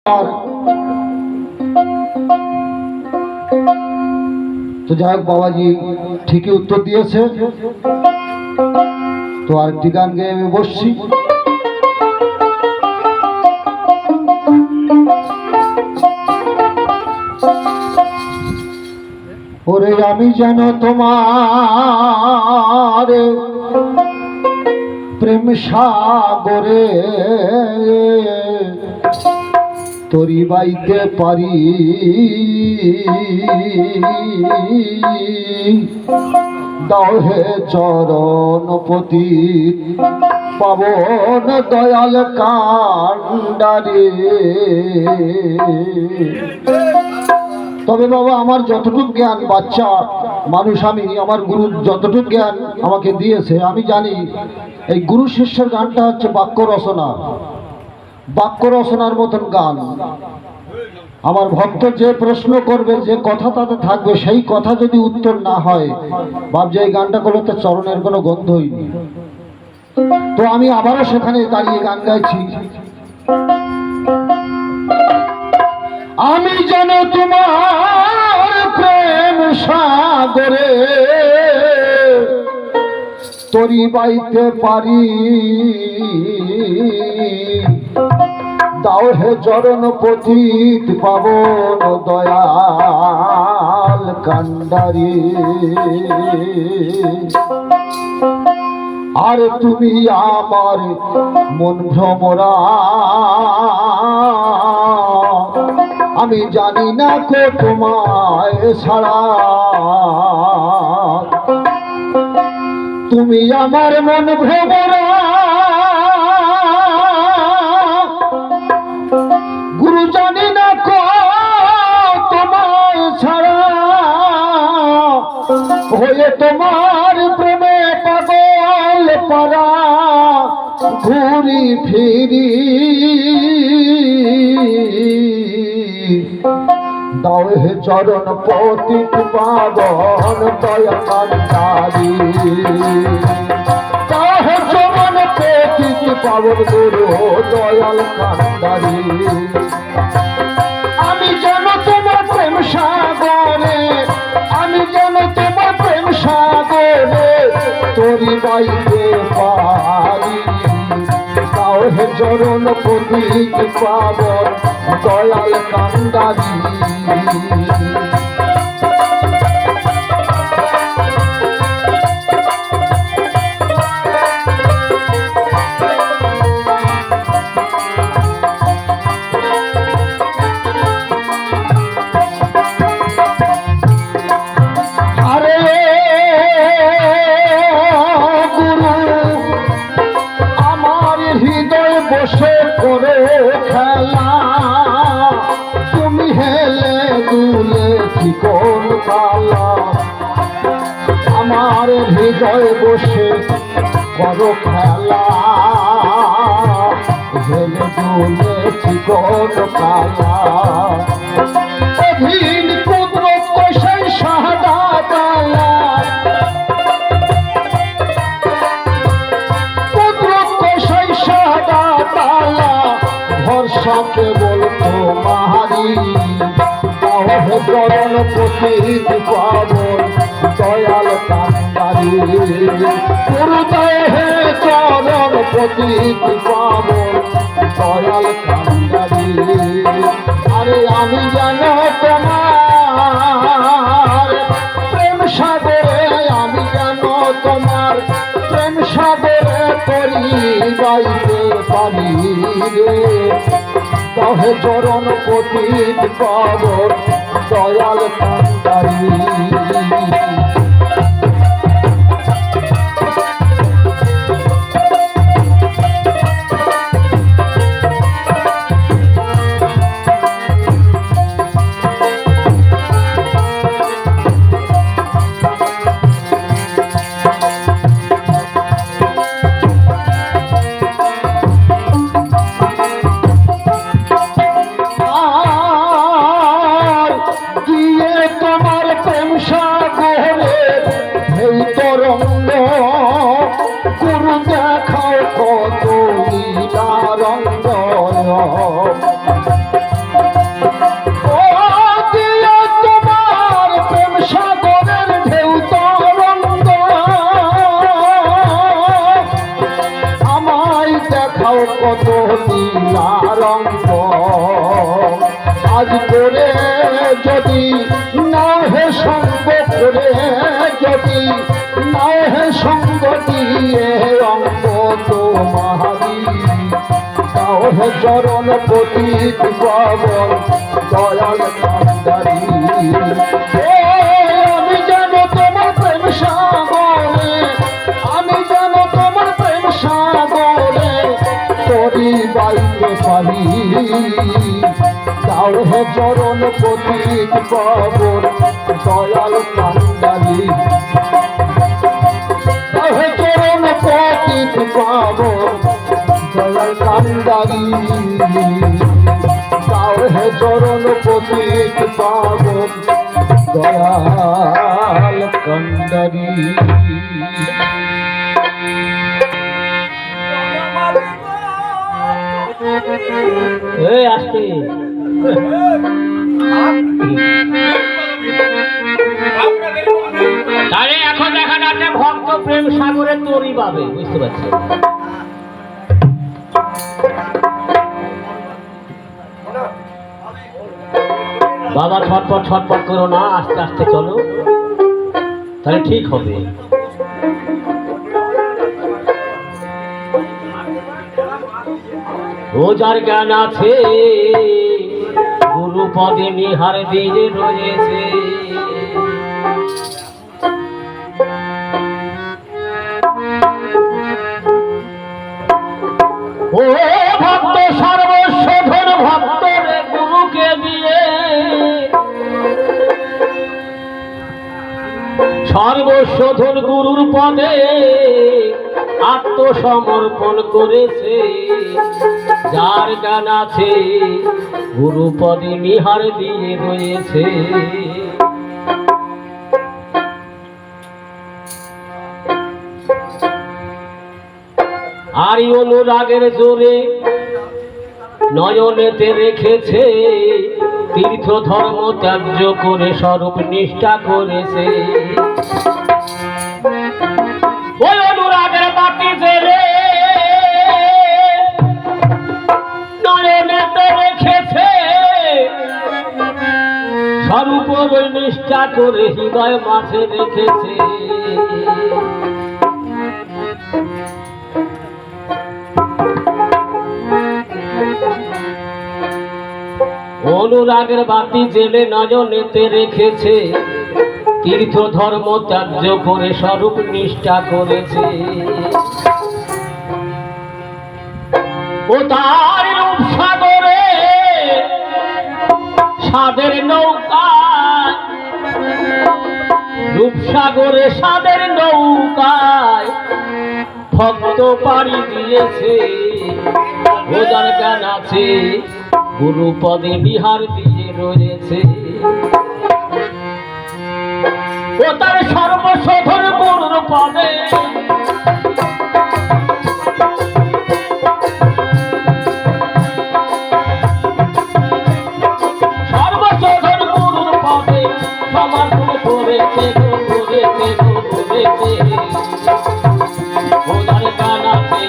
তো যাই হোক, বাবাজি ঠিকই উত্তর দিয়েছে। তো আরেকটি গান গেয়ে আমি বসছি। ওরে আমি যেন তোমার প্রেম সাগরে তরি বাইতে পারি, দাও হে চরণপতি পাবন দয়াল কান্ডারে। তবে বাবা, আমার যতটুকু জ্ঞান, বাচ্চা মানুষ আমি, আমার গুরু যতটুকু জ্ঞান আমাকে দিয়েছে, আমি জানি এই গুরু শিষ্যের গানটা হচ্ছে বাক্য রচনা, বাক্য রচনার মতন গান। আমার ভক্ত যে প্রশ্ন করবে, যে কথা তাতে থাকবে, সেই কথা যদি উত্তর না হয়, ভাবছে এই গানটা করলে তো চরণের কোনো গন্ধই নেই। তো আমি আবারও সেখানে দাঁড়িয়ে গান গাইছি। আমি যেন তোমার প্রেম সাগরে তরি বাইতে পারি, দাও হে চরণ পতিত পাবন দয়াল কান্ডারি। আর তুমি আমার মন ভ্রমরা, আমি জানি না কো তোমায় ছাড়া। তুমি আমার মন ভ্রমরা, গুরু জানি না কো তোমায় ছাড়া। হয়ে তোমার প্রেমে পাগল পারা, ঘুরি ফিরি, দাও হে চরণ পতিত পাবন দয়া কান্ডারি। দাও হে চরণ পতিত পাবন গুরু দয়াল কান্ডারি। আমি যেন তোমার প্রেম সাগরে, আমি যেন তোমার প্রেম সাগরে তরি বাইতে পারি, দাও হে চরণ পতিত পাবন দয়াল কান্ডারি। বসে করে খেলা, তুমি হেলে দুলে চিকন কালা। আমার হৃদয় বসে করো খেলা, হেলে দুলে চিকন কালা। অধীন কুদরত কষাই শাহাদা তালা, ভরসা কেবল তোমারি, দাও হে চরণ পতিত পাবন দয়াল কান্ডারি। গুরু দাও হে চরণ পতিত পাবন দয়াল কান্ডারি। আরে আমি যেন তোমার প্রেম সাগরে, আমি যেন তোমার প্রেম সাগরে তরি বাইতে পারি রে, দাও হে চরণ পতিত পাবন দয়াল কান্ডারি। তোমার কাজ করে যদি না হে সঙ্গ করে, যদি না হে সঙ্গ দিয়ে অঙ্গ তোমারি, তাও হে চরণ পতিত পাবন দয়াল কান্ডারি। আমি যেন তোমার প্রেম সাগরে, আমি যেন তোমার প্রেম সাগরে তরি বাইতে পারি, তাও হে চরণ পতিত পাবন দয়াল কান্ডারি, তাও হে চরণ পতিত পাবন দয়াল কান্ডারি, তাও হে চরণ পতিত পাবন দয়াল কান্ডারি। আসতে তাহলে এখন দেখা যাচ্ছে ভক্ত প্রেম সাগরে তরি পাবে, বুঝতে পারছি। বাবা ছটপট ছটপট করো না, আস্তে আস্তে চলো, তাহলে ঠিক হবে। ও যার জ্ঞান আছে গুরু পদে নিহার দিয়ে রয়েছে, ও ভক্ত সর্বস্ব ধন ভক্ত রে গুরুকে দিয়ে, সর্বস্ব ধন গুরুর পদে আত্মসমর্পণ করেছে, যার জ্ঞান আছে গুরু পদে নিহার দিয়ে রয়েছে। আর অনুরাগের জোরে নয়নেতে রেখেছে, তীর্থ ধর্ম ত্যায্য করে স্বরূপ নিষ্ঠা করেছে। ওই অনুরাগের বাতি জেলে নয়নেতে রেখেছে, স্বরূপ নিষ্ঠা করে হৃদয় মাঝে রেখেছে। অনুরাগের বাতি জেলে নয়নেতে রেখেছে, তীর্থ ধর্ম ত্যায্য করে স্বরূপ নিষ্ঠা করেছে। ও তার রূপ সাগরে সাদের নৌকায়, রূপসাগরে সাদের নৌকায় ভক্ত পাড়ি দিয়েছে, ও যার জ্ঞান আছে গুরু পদে বিহার দিয়ে রয়েছে। ও তার সর্বশোধন গুরুর পদে সর্বশোধন গুরুর পদে সমর্পণ করেছে, করেছে, করেছে। ও যার জ্ঞান আছে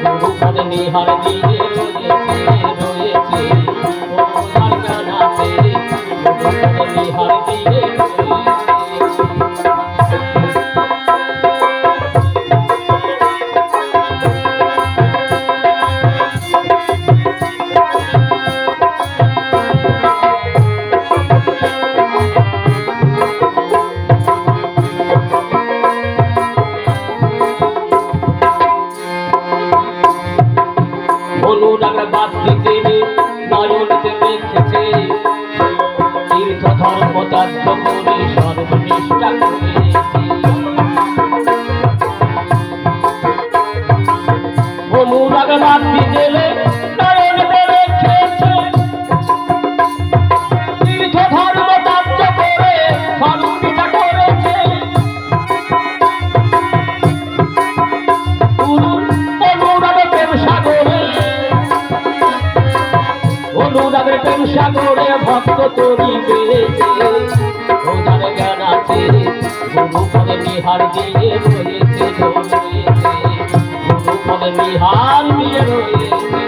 গুরু পদে বিহার দিয়ে রয়েছে, রয়েছে। ও যার জ্ঞান আছে গুরু পদে বিহার দিয়ে অনুরাগের বাতি জেলে নয়নেতে রেখেছে, তীর্থ ধর্ম ত্যায্য করে সর্বনিষ্ঠা করেছে। অনুরাগের বাতি জেলে নয়নেতে রেখেছে, তীর্থ ধর্ম ত্যায্য করে সর্বনিষ্ঠা করেছে। অনুরাগের প্রেম সাগরে, অনুরাগের প্রেম সাগরে ভক্ত তরি পেয়েছে, ও যার জ্ঞান আছে গুরু পদে বিহার দিয়ে রয়েছে, রয়েছে। গুরু পদে বিহার দিয়ে রয়েছে।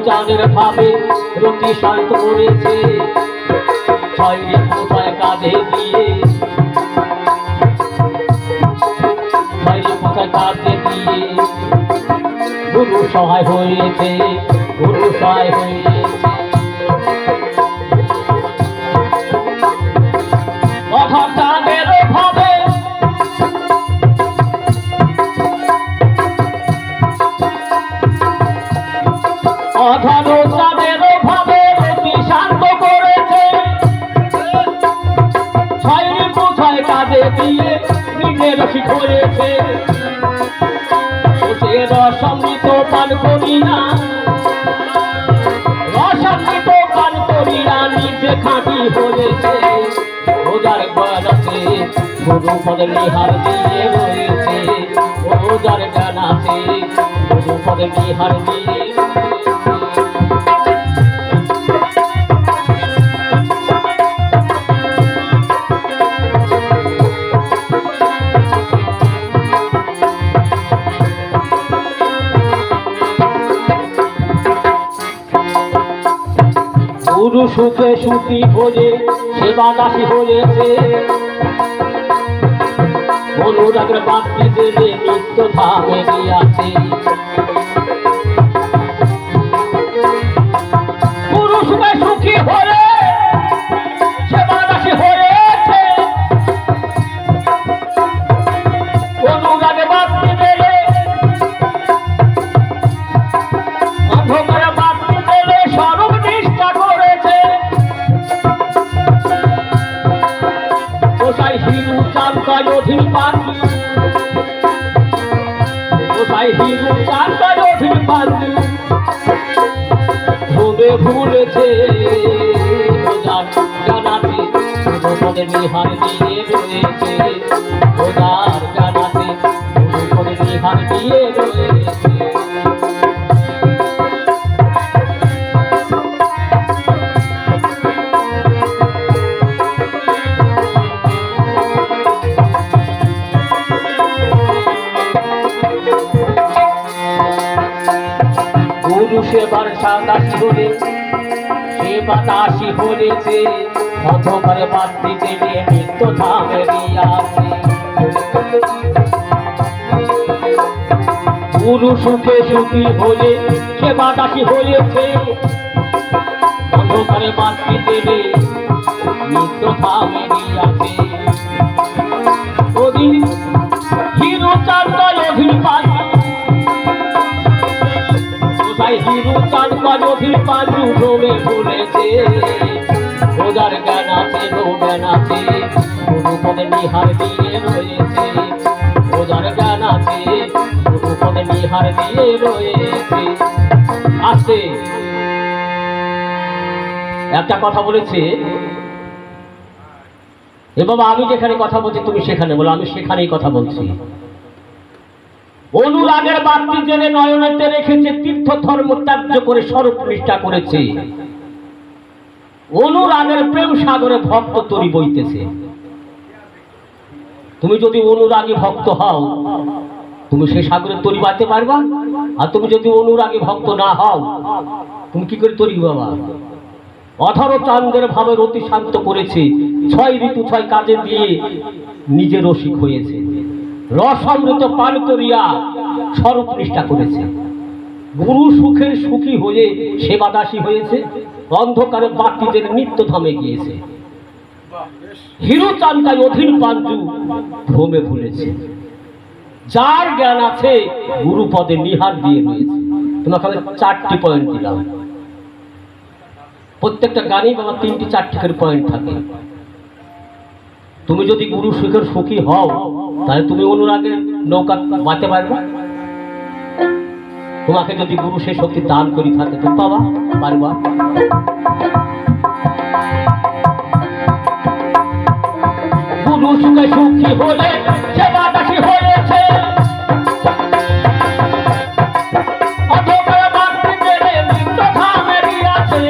চাঁদের ভাবে রতি শান্ত করেছে, ছয় ঋতু ছয় কাঁধে দিয়ে, ছয় ঋতু ছয় কাঁধে দিয়ে গুরু সহায় হয়েছে, গুরু সহায় হয়েছে। অধর চাঁদের ভাবে অধর চাঁদের ভাবে রতি শান্ত করেছে, ছয় ঋতু ছয় কাঁধে দিয়ে নিজে রসিক হয়েছে। সে রসমৃত পান করিয়া, রসমৃত পান করিয়া নিজে খাঁটি হয়েছে। ওজার জ্ঞান আছে গুরু পদে নিহার দিয়ে রয়েছে, ওজার জ্ঞান আছে গুরু পদে নিহার দিয়ে গুরু সুখে সুখী ভোজে সেবা দাসী হয়েছে, অনুরাগের বাপ্তি জেলে নিত্য ধামে গিয়াছে। গুরু সুখে সুখী হয়ে সেবা দাসী হয়েছে, অনুরাগে বাপ্তি জেলে অন্ধকারে বাপ্তি জেলে স্বরূপ নিষ্ঠা করেছে। গোসাই হিরু চাঁদ অধীন পাখি, গোসাই হিরু চাঁদ অধীন পাখি ভুলে ভুলেছে। ওজার জানাতে পদে নিহার দিয়ে রয়েছে, ওজার জানাতে পদে নিহার দিয়ে রয়েছে। গুরু সেবার সাদাসী হলে সেবা দাসী হয়েছে, অন্ধকারে বাতি জেলে নিত্য ধামে গিয়াছে। গুরু সুখে সুখী হলে সেবা দাসী হয়েছে, অন্ধকারে বাতি জেলে নিত্য ধামে গিয়াছে। ওদিন হিরু চাঁদ অধীন পাখি, হিরু চাঁদ অধীন পাখি ভ্রমে ভুলেছে। ওজার জ্ঞান আছে জ্ঞান আছে গুরু পদে নিহার দিয়ে রয়েছে, ওজার জ্ঞান আছে গুরু পদে নিহার দিয়ে রয়েছে। আছে একটা কথা বলেছে, এ বাবা আমি যেখানে কথা বলছি তুমি সেখানে বলো, আমি সেখানেই কথা বলছি। অনুরাগের বাতি জেনে নয়নেতে রেখেছে, তীর্থ ধর্ম ত্যায্য করে স্বরূপ নিষ্ঠা করেছে। অনুরাগের প্রেম সাগরে ভক্ত তরি বইতেছে। তুমি যদি অনুরাগী ভক্ত হও তুমি সেই সাগরে তরি বাইতে পারবা, আর তুমি যদি অনুরাগী ভক্ত না হও তুমি কি করে তরি বাবা। অধর চাঁদের ভাবে রতি শান্ত করেছে, ছয় ঋতু ছয় কাজে দিয়ে নিজে রসিক হয়েছে। রসমৃত পান করিয়া স্বরূপ নিষ্ঠা করেছে। গুরু সুখের সুখী হয়ে সেবা দাসী হয়েছে, অন্ধকারে বাতি জেলে নিত্য ধামে গিয়েছে। হিরু চান্দায় অধীন পাঞ্জু ভ্রমে ভুলেছে। যার জ্ঞান আছে গুরু পদে নিহার দিয়ে রয়েছে। তোমাকে আমি 4টি পয়েন্ট দিলাম, প্রত্যেকটা গানেই বাবা 3টি 4টি করে পয়েন্ট থাকে। তুমি যদি গুরু সুখের সুখী হও তাহলে তুমি অনুরাগের নৌকা বাঁচতে পারবে। তোমাকে যদি গুরু সেই শক্তি দান করি থাকে তুমি পারবা। গুরু সুখে সুখী হলে সেবা দাসী হয়েছে, অন্ধকারে বাতি জেলে নিত্য ধামে গিয়াছে।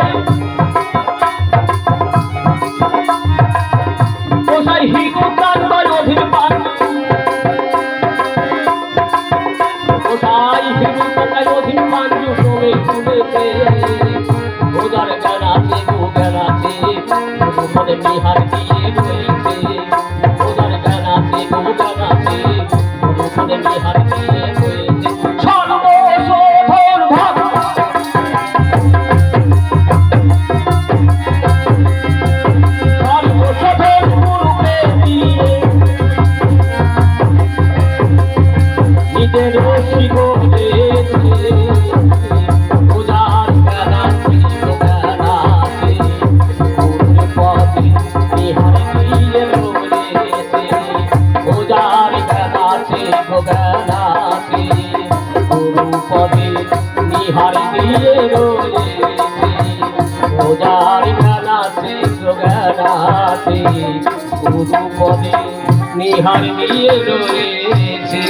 গোসাই হিরু চাঁদ অধীন পাখি, গোসাই হিরু চাঁদ অধীন পাখি ভ্রমে ভুলেছে। পদে নিহার দিয়ে রয়েছে ওজার জ্ঞান আছে গুরু জ্ঞান আছে গুরু পদে নিহার দিয়ে রয়েছে সর্বশোধন ভাব সর্বশোধন গুরুকে দিয়ে নিজের রশি গড়েছে ওজার জ্ঞান আছে জ্ঞান আছে গুরু পদে নিহার দিয়ে রয়েছে ওজার জ্ঞান আছে জ্ঞান আছে গুরু পদে নিহার দিয়ে রয়েছে ওজার জ্ঞান আছে জ্ঞান আছে গুরু পদে নিহার দিয়ে রয়েছে।